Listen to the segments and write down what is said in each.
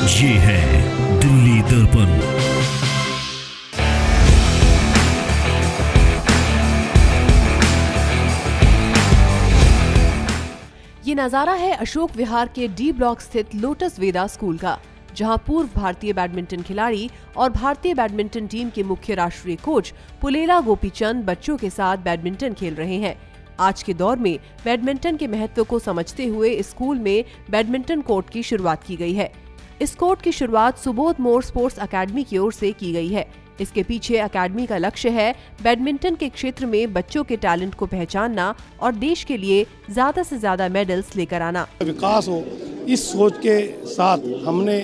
ये है दिल्ली दर्पण। ये नजारा है अशोक विहार के डी ब्लॉक स्थित लोटस वेदा स्कूल का, जहां पूर्व भारतीय बैडमिंटन खिलाड़ी और भारतीय बैडमिंटन टीम के मुख्य राष्ट्रीय कोच पुलेला गोपीचंद बच्चों के साथ बैडमिंटन खेल रहे हैं। आज के दौर में बैडमिंटन के महत्व को समझते हुए इस स्कूल में बैडमिंटन कोर्ट की शुरुआत की गई है। इस कोर्ट की शुरुआत सुबोध मोर स्पोर्ट्स अकेडमी की ओर से की गई है। इसके पीछे अकेडमी का लक्ष्य है बैडमिंटन के क्षेत्र में बच्चों के टैलेंट को पहचानना और देश के लिए ज्यादा से ज्यादा मेडल्स लेकर आना। विकास हो, इस सोच के साथ हमने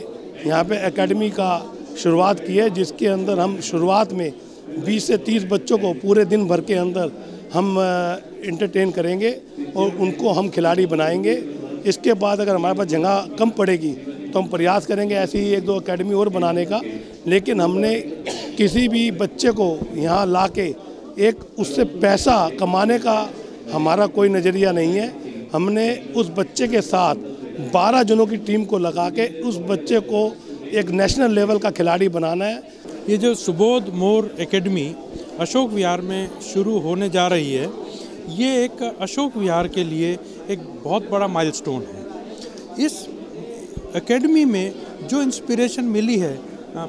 यहाँ पे एकेडमी का शुरुआत की है, जिसके अंदर हम शुरुआत में 20 से 30 बच्चों को पूरे दिन भर के अंदर हम एंटरटेन करेंगे और उनको हम खिलाड़ी बनाएंगे। इसके बाद अगर हमारे पास जगह कम पड़ेगी तो हम प्रयास करेंगे ऐसी ही 1-2 एकेडमी और बनाने का। लेकिन हमने किसी भी बच्चे को यहाँ लाके एक उससे पैसा कमाने का हमारा कोई नज़रिया नहीं है। हमने उस बच्चे के साथ 12 जनों की टीम को लगा के उस बच्चे को एक नेशनल लेवल का खिलाड़ी बनाना है। ये जो सुबोध मोर एकेडमी अशोक विहार में शुरू होने जा रही है, ये एक अशोक विहार के लिए एक बहुत बड़ा माइलस्टोन है। इस एकेडमी में जो इंस्पिरेशन मिली है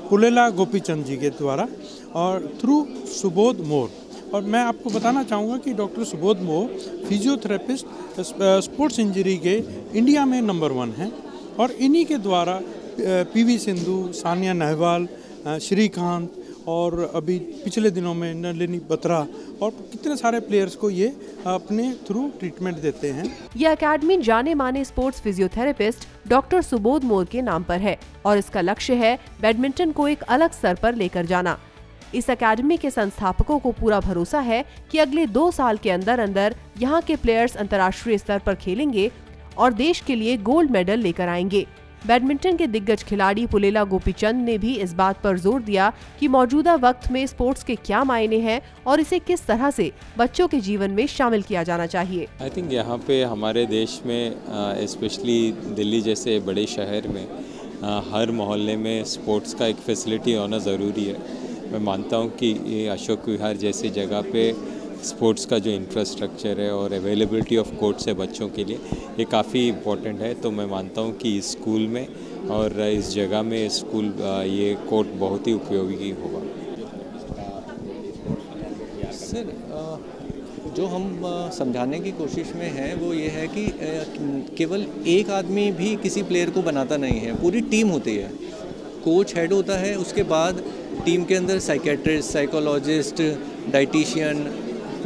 पुलेला गोपीचंद जी के द्वारा और थ्रू सुबोध मोर, और मैं आपको बताना चाहूँगा कि डॉक्टर सुबोध मोर फिजियोथेरेपिस्ट स्पोर्ट्स इंजरी के इंडिया में नंबर 1 हैं और इन्हीं के द्वारा पीवी सिंधु, सानिया नेहवाल, श्रीकांत और अभी पिछले दिनों में नलिनी बत्रा और कितने सारे प्लेयर्स को ये अपने थ्रू ट्रीटमेंट देते हैं। यह एकेडमी जाने माने स्पोर्ट्स फिजियोथेरेपिस्ट डॉक्टर सुबोध मोर के नाम पर है और इसका लक्ष्य है बैडमिंटन को एक अलग स्तर पर लेकर जाना। इस एकेडमी के संस्थापकों को पूरा भरोसा है कि अगले 2 साल के अंदर अंदर यहाँ के प्लेयर्स अंतर्राष्ट्रीय स्तर पर खेलेंगे और देश के लिए गोल्ड मेडल लेकर आएंगे। बैडमिंटन के दिग्गज खिलाड़ी पुलेला गोपीचंद ने भी इस बात पर जोर दिया कि मौजूदा वक्त में स्पोर्ट्स के क्या मायने हैं और इसे किस तरह से बच्चों के जीवन में शामिल किया जाना चाहिए। आई थिंक यहाँ पे हमारे देश में स्पेशली दिल्ली जैसे बड़े शहर में हर मोहल्ले में स्पोर्ट्स का एक फैसिलिटी होना ज़रूरी है। मैं मानता हूँ कि ये अशोक विहार जैसी जगह पे स्पोर्ट्स का जो इंफ्रास्ट्रक्चर है और अवेलेबिलिटी ऑफ कोर्ट्स है बच्चों के लिए, ये काफ़ी इम्पोर्टेंट है। तो मैं मानता हूँ कि इस स्कूल में और इस जगह में स्कूल ये कोर्ट बहुत ही उपयोगी होगा। सर, जो हम समझाने की कोशिश में हैं वो ये है कि केवल एक आदमी भी किसी प्लेयर को बनाता नहीं है, पूरी टीम होती है। कोच हेड होता है, उसके बाद टीम के अंदर psychiatrist, psychologist, dietitian,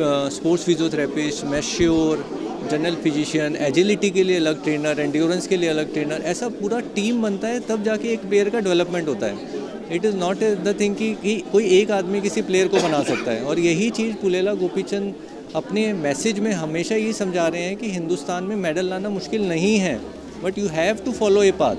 sports physiotherapist, masseur, general physician, agility के लिए अलग ट्रेनर, एंड्योरेंस के लिए अलग ट्रेनर, ऐसा पूरा टीम बनता है, तब जाके एक प्लेयर का डेवलपमेंट होता है। It is not the thing कि कोई एक आदमी किसी प्लेयर को बना सकता है। और यही चीज़ पुलेला गोपीचंद अपने मैसेज में हमेशा ये समझा रहे हैं कि हिंदुस्तान में मेडल लाना मुश्किल नहीं है, but you have to follow a path.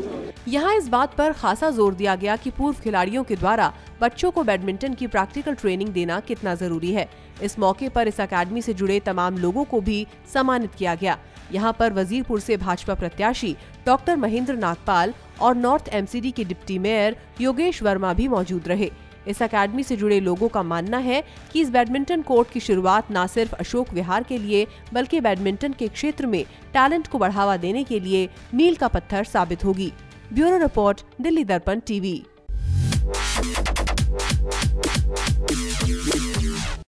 यहाँ इस बात पर खासा जोर दिया गया कि पूर्व खिलाड़ियों के द्वारा बच्चों को बैडमिंटन की प्रैक्टिकल ट्रेनिंग देना कितना जरूरी है। इस मौके पर इस अकेडमी से जुड़े तमाम लोगों को भी सम्मानित किया गया। यहाँ पर वजीरपुर से भाजपा प्रत्याशी डॉक्टर महेंद्र नागपाल और नॉर्थ एमसीडी के डिप्टी मेयर योगेश वर्मा भी मौजूद रहे। इस अकेडमी से जुड़े लोगों का मानना है कि इस बैडमिंटन कोर्ट की शुरुआत न सिर्फ अशोक विहार के लिए बल्कि बैडमिंटन के क्षेत्र में टैलेंट को बढ़ावा देने के लिए मील का पत्थर साबित होगी। ब्यूरो रिपोर्ट, दिल्ली दर्पण टीवी।